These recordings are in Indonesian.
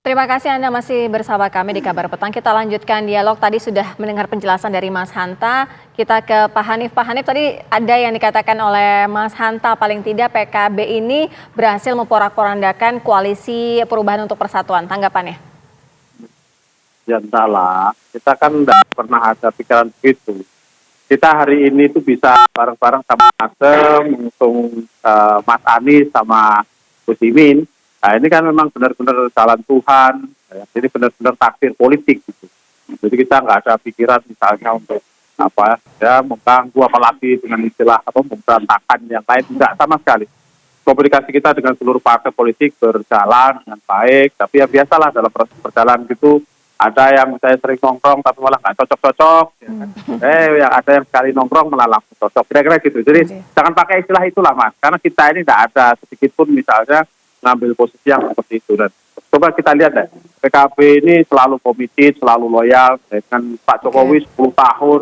Terima kasih Anda masih bersama kami di Kabar Petang. Kita lanjutkan dialog. Tadi sudah mendengar penjelasan dari Mas Hanta. Kita ke Pak Hanif. Pak Hanif, tadi ada yang dikatakan oleh Mas Hanta, paling tidak PKB ini berhasil memporak-porandakan koalisi perubahan untuk persatuan. Tanggapannya? Ya entahlah, kita kan tidak pernah ada pikiran begitu. Kita hari ini tuh bisa bareng-bareng sama Nasdem, mengusung Mas Anies sama Gus Imin. Nah ini kan memang benar-benar jalan Tuhan, ya. Jadi benar-benar takdir politik gitu. Jadi kita nggak ada pikiran misalnya untuk apa ya mengganggu apalagi dengan istilah apa memberantakan yang lain, tidak sama sekali. Komunikasi kita dengan seluruh partai politik berjalan dengan baik, tapi ya biasalah dalam proses perjalanan gitu ada yang saya sering nongkrong tapi malah nggak cocok-cocok, ya kan? Yang ada yang sekali nongkrong malah langsung cocok, kira-kira gitu. Jadi jangan pakai istilah itulah Mas, karena kita ini tidak ada sedikit pun misalnya ngambil posisi yang seperti itu. Dan coba kita lihat deh, PKB ini selalu komited, selalu loyal dengan Pak Jokowi 10 tahun.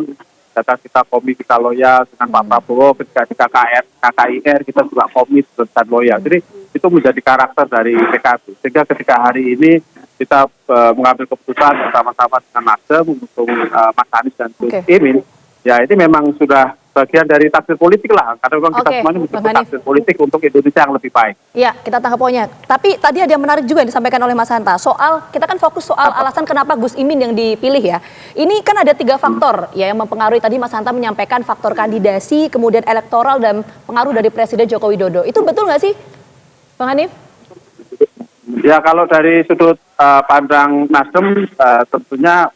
Kita komit, kita loyal dengan Pak Prabowo, ketika di KKIR kita juga komit dan loyal. Jadi itu menjadi karakter dari PKB. Sehingga ketika hari ini kita mengambil keputusan bersama-sama dengan Nasdem mengusung Mas Anies dan Gus Imin, ya ini memang sudah bagian dari takdir politik lah, karena memang kita semuanya membutuhkan takdir politik untuk Indonesia yang lebih baik. Ya, kita tangkap poinnya. Tapi tadi ada yang menarik juga yang disampaikan oleh Mas Hanta, soal kita kan fokus soal alasan kenapa Gus Imin yang dipilih ya. Ini kan ada 3 faktor ya yang mempengaruhi. Tadi Mas Hanta menyampaikan faktor kandidasi, kemudian elektoral dan pengaruh dari Presiden Joko Widodo. Itu betul nggak sih, Bang Hanif? Ya kalau dari sudut pandang Nasdem tentunya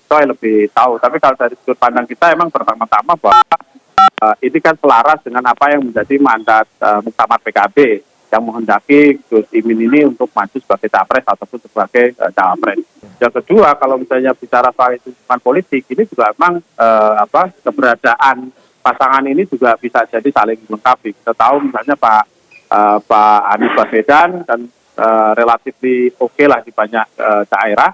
saya lebih tahu. Tapi kalau dari sudut pandang kita emang pertama-tama bahwa ini kan selaras dengan apa yang menjadi mandat Muktamar PKB yang menghendaki Gus Imin ini untuk maju sebagai capres ataupun sebagai cawapres. Yang kedua, kalau misalnya bicara soal hitungan politik, ini juga memang keberadaan pasangan ini juga bisa jadi saling melengkapi. Kita tahu misalnya Pak Anies Baswedan dan relatif oke lah di banyak daerah.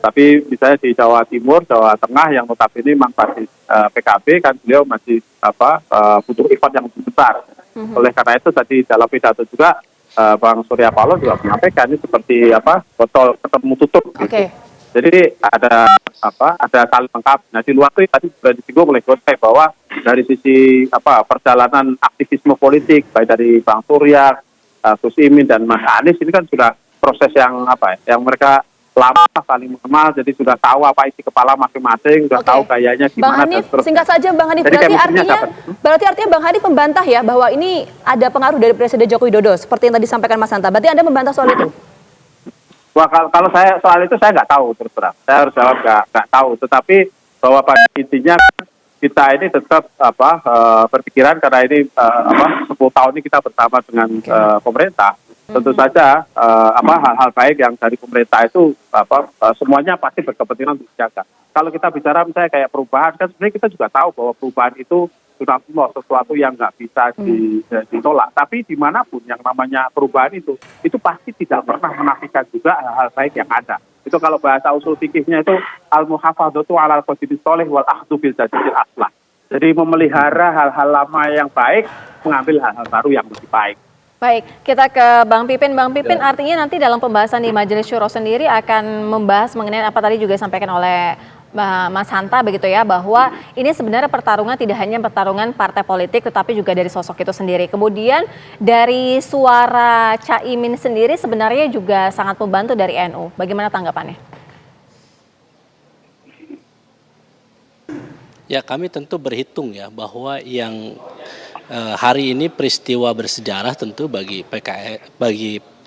Tapi misalnya di Jawa Timur, Jawa Tengah yang notabene memang basis PKB kan beliau masih butuh effort yang lebih besar. Oleh karena itu tadi dalam pidato juga Bang Surya Paloh juga menyampaikan ini seperti botol ketemu tutup. Gitu. Jadi ada saling lengkap. Nah di luar itu tadi sudah disinggung oleh Gus bahwa dari sisi perjalanan aktivisme politik baik dari Bang Surya, Gus Imin dan Mas Anies ini kan sudah proses yang yang mereka lama saling mengenal, jadi sudah tahu apa isi kepala masing-masing, sudah tahu gayanya gimana. Bang Hanif, singkat saja Bang Hanif, berarti artinya Bang Hanif membantah ya bahwa ini ada pengaruh dari Presiden Joko Widodo seperti yang tadi disampaikan Mas Hanta. Berarti Anda membantah soal itu? Wah kalau saya soal itu saya nggak tahu terus terang. Saya harus jawab nggak tahu. Tetapi bahwa pada intinya kita ini tetap berpikiran karena ini 10 tahun ini kita bersama dengan pemerintah. Tentu saja hal-hal baik yang dari pemerintah itu semuanya pasti berkepentingan untuk dijaga. Kalau kita bicara misalnya kayak perubahan, kan sebenarnya kita juga tahu bahwa perubahan itu sudah sesuatu yang nggak bisa ditolak. Tapi dimanapun yang namanya perubahan itu pasti tidak pernah menafikan juga hal-hal baik yang ada. Itu kalau bahasa usul fikihnya itu al-muhafadzatu 'alal qadri sholih wal akhdhu bil jadidil aslah. Jadi memelihara hal-hal lama yang baik, mengambil hal-hal baru yang lebih baik. Baik, kita ke Bang Pipin. Bang Pipin, artinya nanti dalam pembahasan di Majelis Syuro sendiri akan membahas mengenai apa tadi juga disampaikan oleh Mas Hanta begitu ya, bahwa ini sebenarnya pertarungan tidak hanya pertarungan partai politik tetapi juga dari sosok itu sendiri. Kemudian dari suara Caimin sendiri sebenarnya juga sangat membantu dari NU. Bagaimana tanggapannya? Ya kami tentu berhitung ya bahwa yang hari ini peristiwa bersejarah tentu bagi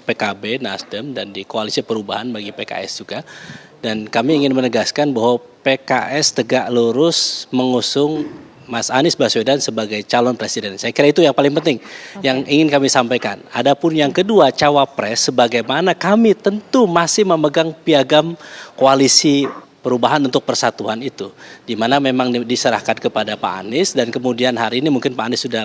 PKB, Nasdem dan di Koalisi Perubahan bagi PKS juga. Dan kami ingin menegaskan bahwa PKS tegak lurus mengusung Mas Anies Baswedan sebagai calon presiden. Saya kira itu yang paling penting yang ingin kami sampaikan. Adapun yang kedua, cawapres, sebagaimana kami tentu masih memegang piagam koalisi Perubahan untuk Persatuan itu, di mana memang diserahkan kepada Pak Anies dan kemudian hari ini mungkin Pak Anies sudah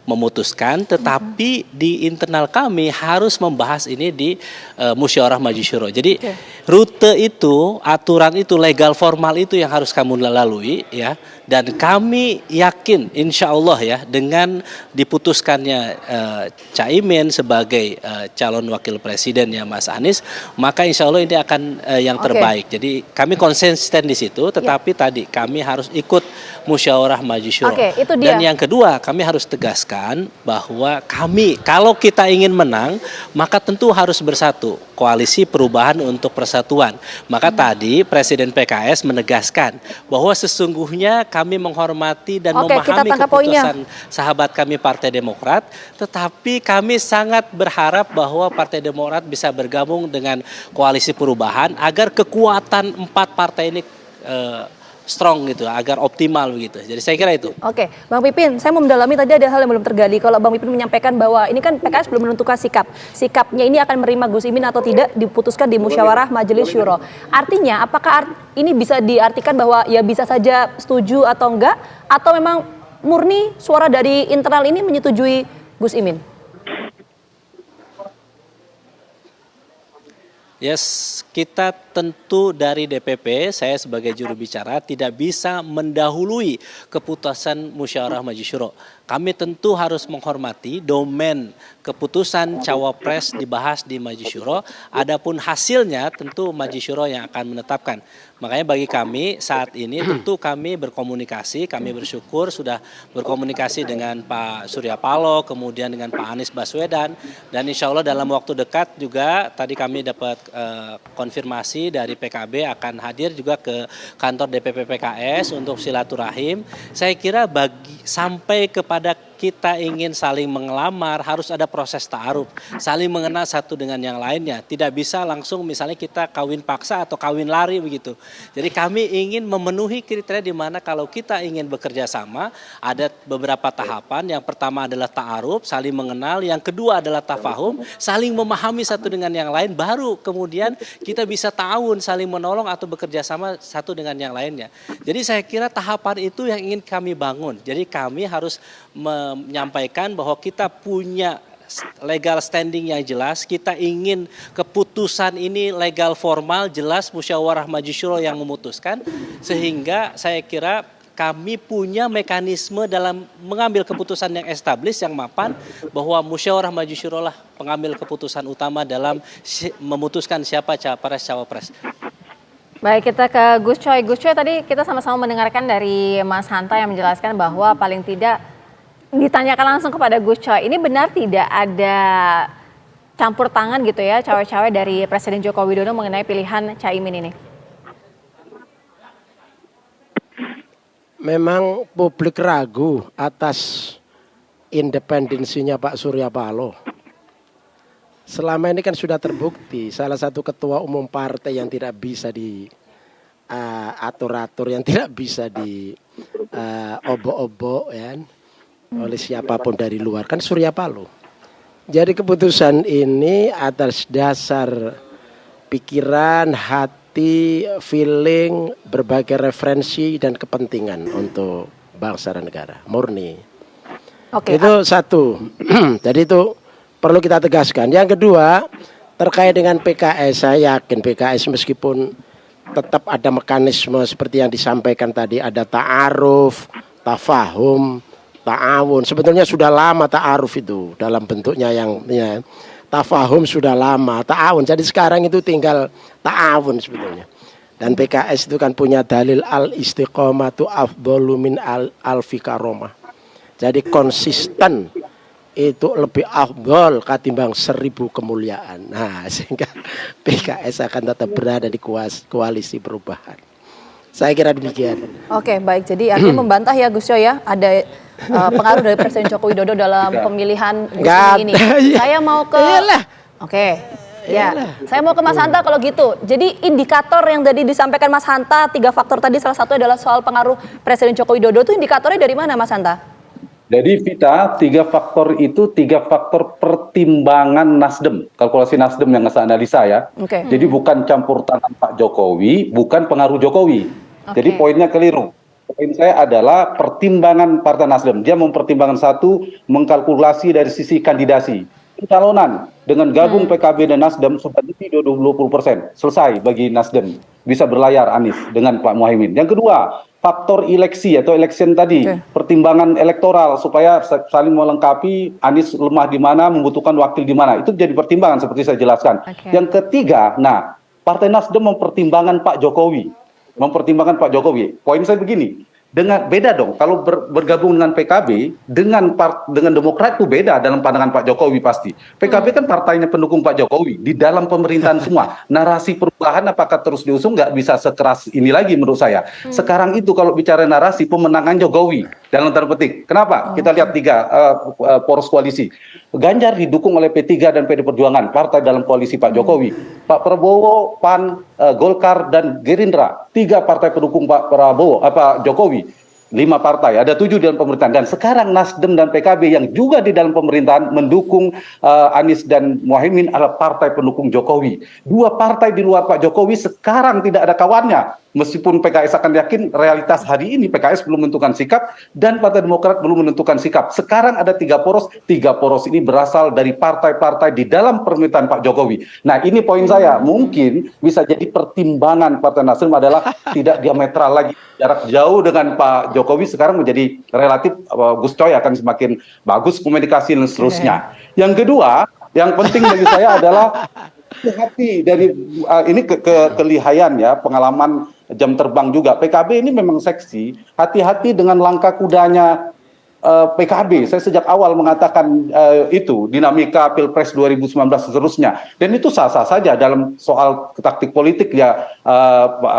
memutuskan, tetapi di internal kami harus membahas ini di Musyawarah Majelis Syuro. Jadi rute itu, aturan itu, legal formal itu yang harus kamu lalui ya. Dan kami yakin, insya Allah ya, dengan diputuskannya Caimin sebagai calon wakil presiden ya Mas Anies, maka insya Allah ini akan yang terbaik. Jadi kami konsisten di situ, tetapi tadi kami harus ikut Musyawarah Majelis Syuro. Itu dia. Dan yang kedua, kami harus tegaskan bahwa kami, kalau kita ingin menang, maka tentu harus bersatu. Koalisi Perubahan untuk Persatuan. Maka tadi Presiden PKS menegaskan bahwa sesungguhnya kami menghormati dan memahami keputusan sahabat kami Partai Demokrat, tetapi kami sangat berharap bahwa Partai Demokrat bisa bergabung dengan Koalisi Perubahan agar kekuatan 4 partai ini strong gitu, agar optimal begitu. Jadi saya kira itu. Oke, Bang Pipin, saya mau mendalami tadi ada hal yang belum tergali. Kalau Bang Pipin menyampaikan bahwa ini kan PKS belum menentukan sikapnya ini akan menerima Gus Imin atau tidak diputuskan di Musyawarah Majelis Syuro. Artinya, apakah ini bisa diartikan bahwa ya bisa saja setuju atau enggak, atau memang murni suara dari internal ini menyetujui Gus Imin? Yes, kita tentu dari DPP, saya sebagai juru bicara tidak bisa mendahului keputusan Musyawarah Majelis Syuro. Kami tentu harus menghormati domain keputusan cawapres dibahas di Majelis Syuro. Adapun hasilnya tentu Majelis Syuro yang akan menetapkan. Makanya bagi kami saat ini tentu kami berkomunikasi, kami bersyukur sudah berkomunikasi dengan Pak Surya Paloh, kemudian dengan Pak Anies Baswedan, dan insya Allah dalam waktu dekat juga tadi kami dapat konfirmasi dari PKB akan hadir juga ke kantor DPP PKS untuk silaturahim. Saya kira sampai kepada kita ingin saling mengelamar harus ada proses ta'aruf, saling mengenal satu dengan yang lainnya. Tidak bisa langsung misalnya kita kawin paksa atau kawin lari begitu. Jadi kami ingin memenuhi kriteria di mana kalau kita ingin bekerja sama ada beberapa tahapan. Yang pertama adalah ta'aruf, saling mengenal. Yang kedua adalah tafahum, saling memahami satu dengan yang lain. Baru kemudian kita bisa ta'awun, saling menolong atau bekerja sama satu dengan yang lainnya. Jadi saya kira tahapan itu yang ingin kami bangun. Jadi kami harus menyampaikan bahwa kita punya legal standing yang jelas, kita ingin keputusan ini legal formal, jelas Musyawarah Majelis Syuro yang memutuskan, sehingga saya kira kami punya mekanisme dalam mengambil keputusan yang established, yang mapan, bahwa Musyawarah Majelis Syuro lah pengambil keputusan utama dalam memutuskan siapa cawapres. Baik, kita ke Gus Coy. Gus Coy, tadi kita sama-sama mendengarkan dari Mas Hanta yang menjelaskan bahwa paling tidak ditanyakan langsung kepada Gus Coy, ini benar tidak ada campur tangan gitu ya cawe-cawe dari Presiden Joko Widodo mengenai pilihan Caimin ini? Memang publik ragu atas independensinya Pak Surya Paloh. Selama ini kan sudah terbukti salah satu ketua umum partai yang tidak bisa diatur-atur, yang tidak bisa diobok-obok ya, oleh siapapun dari luar, kan Surya Paloh. Jadi keputusan ini atas dasar pikiran, hati, feeling, berbagai referensi dan kepentingan untuk bangsa dan negara, murni. Itu satu. Jadi itu perlu kita tegaskan. Yang kedua, terkait dengan PKS, saya yakin PKS meskipun tetap ada mekanisme seperti yang disampaikan tadi, ada ta'aruf, tafahum, ta'awun. Sebetulnya sudah lama ta'aruf itu dalam bentuknya yang ya, tafahum sudah lama, ta'awun. Jadi sekarang itu tinggal ta'awun sebetulnya. Dan PKS itu kan punya dalil al-istiqomatu afdhalu min alfi karomah. Jadi konsisten itu lebih afdhal ketimbang 1000 kemuliaan. Nah, sehingga PKS akan tetap berada di koalisi perubahan. Saya kira demikian. Oke, baik. Jadi artinya membantah ya Gus Coy ya, ada pengaruh dari Presiden Joko Widodo dalam pemilihan Gus Imin ini. Saya mau ke saya mau ke Mas Hanta kalau gitu. Jadi indikator yang tadi disampaikan Mas Hanta, 3 faktor tadi salah satu adalah soal pengaruh Presiden Joko Widodo, itu indikatornya dari mana Mas Hanta? Jadi Vita, tiga faktor pertimbangan Nasdem, kalkulasi Nasdem yang saya analisa ya. Oke. Jadi bukan campur tangan Pak Jokowi, bukan pengaruh Jokowi. Jadi poinnya keliru. Poin saya adalah pertimbangan Partai Nasdem. Dia mempertimbangkan satu, mengkalkulasi dari sisi kandidasi. Pencalonan dengan gabung PKB dan Nasdem sudah lebih dari 20%. Selesai bagi Nasdem. Bisa berlayar Anies dengan Pak Muhaimin. Yang kedua, faktor eleksi atau election tadi. Pertimbangan elektoral supaya saling melengkapi, Anies lemah di mana, membutuhkan wakil di mana. Itu jadi pertimbangan seperti saya jelaskan. Yang ketiga, nah, Partai Nasdem mempertimbangkan Pak Jokowi. Poin saya begini, dengan beda dong kalau bergabung dengan PKB dengan Demokrat itu beda dalam pandangan Pak Jokowi pasti. PKB kan partainya pendukung Pak Jokowi di dalam pemerintahan semua. Narasi perubahan apakah terus diusung, nggak bisa sekeras ini lagi menurut saya. Sekarang itu kalau bicara narasi pemenangan Jokowi dalam tanda petik. Kenapa? Kita lihat tiga poros koalisi. Ganjar didukung oleh P3 dan PD Perjuangan, partai dalam koalisi Pak Jokowi. Pak Prabowo, PAN, Golkar dan Gerindra, tiga partai pendukung Pak Jokowi. 5 partai, ada 7 dalam pemerintahan. Dan sekarang Nasdem dan PKB yang juga di dalam pemerintahan mendukung Anies dan Muhaimin adalah partai pendukung Jokowi. 2 partai di luar Pak Jokowi sekarang tidak ada kawannya. Meskipun PKS akan yakin realitas hari ini PKS belum menentukan sikap dan Partai Demokrat belum menentukan sikap. Sekarang ada 3 poros. 3 poros ini berasal dari partai-partai di dalam pemerintahan Pak Jokowi. Nah, ini poin saya. Mungkin bisa jadi pertimbangan Partai Nasdem adalah tidak diametral lagi. Jarak jauh dengan Pak Jokowi sekarang menjadi relatif Gus Coy akan semakin bagus komunikasi dan seterusnya. Yang kedua, yang penting bagi saya adalah hati dari ini kelihayan ya, pengalaman jam terbang juga. PKB ini memang seksi, hati-hati dengan langkah kudanya PKB. Saya sejak awal mengatakan itu dinamika Pilpres 2019 seterusnya. Dan itu sah-sah saja dalam soal taktik politik ya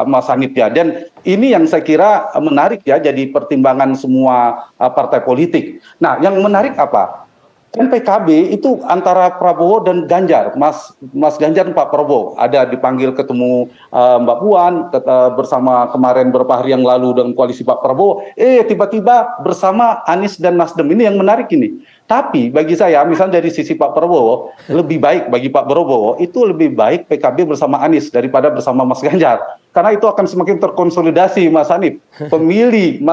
Mas Hanif ya. Dan ini yang saya kira menarik ya jadi pertimbangan semua partai politik. Nah, yang menarik apa? Kan PKB itu antara Prabowo dan Ganjar, Mas Ganjar dan Pak Prabowo ada dipanggil ketemu Mbak Puan bersama kemarin beberapa hari yang lalu dengan koalisi Pak Prabowo, tiba-tiba bersama Anies dan Nasdem. Ini yang menarik ini. Tapi bagi saya, misalnya dari sisi Pak Prabowo, lebih baik bagi Pak Prabowo itu lebih baik PKB bersama Anies daripada bersama Mas Ganjar. Karena itu akan semakin terkonsolidasi Mas Hanif. Pemilih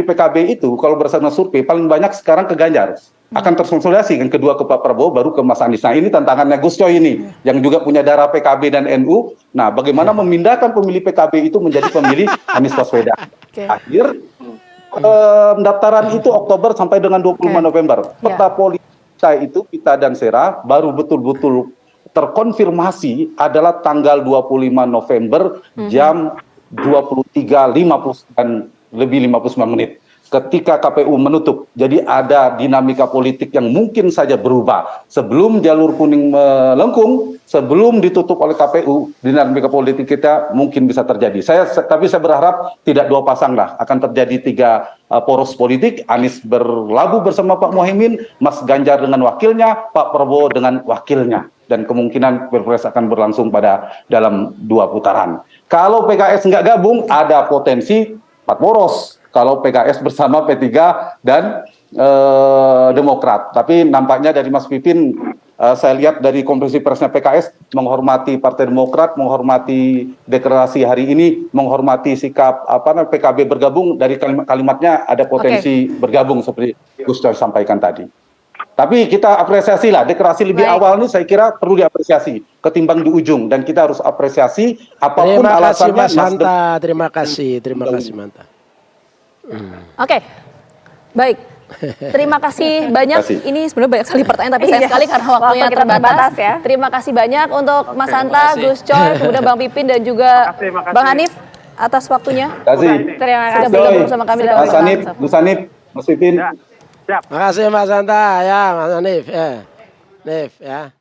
PKB itu kalau berdasarkan survei paling banyak sekarang ke Ganjar. Akan terkonsolidasi kan kedua ke Pak Prabowo baru ke Mas Anies. Nah, ini tantangannya Gus Coy ini yang juga punya darah PKB dan NU. Nah, bagaimana memindahkan pemilih PKB itu menjadi pemilih Anies Baswedan. Akhir pendaftaran itu Oktober sampai dengan 25 November. Peta politik itu kita dan Sera baru betul-betul terkonfirmasi adalah tanggal 25 November jam 23.59 lebih 59 menit. Ketika KPU menutup, jadi ada dinamika politik yang mungkin saja berubah. Sebelum jalur kuning melengkung, sebelum ditutup oleh KPU, dinamika politik kita mungkin bisa terjadi. Tapi saya berharap tidak 2 pasang lah, akan terjadi 3 poros politik. Anies berlabuh bersama Pak Muhaimin, Mas Ganjar dengan wakilnya, Pak Prabowo dengan wakilnya. Dan kemungkinan Pilpres akan berlangsung dalam 2 putaran. Kalau PKS nggak gabung, ada potensi 4 poros. Kalau PKS bersama P3 dan Demokrat. Tapi nampaknya dari Mas Pipin, saya lihat dari konferensi persnya PKS menghormati Partai Demokrat, menghormati deklarasi hari ini, menghormati sikap PKB bergabung. Dari kalimatnya ada potensi bergabung seperti Gus Coy sampaikan tadi. Tapi kita apresiasi lah, deklarasi lebih awal ini saya kira perlu diapresiasi ketimbang di ujung. Dan kita harus apresiasi apapun alasannya. Mas Hanta, terima kasih Manta. Oke, baik. Terima kasih banyak. Ini sebenarnya banyak sekali pertanyaan, tapi sayang sekali karena waktunya terbatas. Ya. Terima kasih banyak untuk Mas Hanta, Gus Coy, kemudian Bang Pipin dan juga Bang Hanif atas waktunya. Terima Sudah kasih. bergabung bersama kami dalam Mas Hanif, Gus Hanif, Mas Pipin. Makasih Mas Hanta ya, Mas Hanif ya. Nif ya.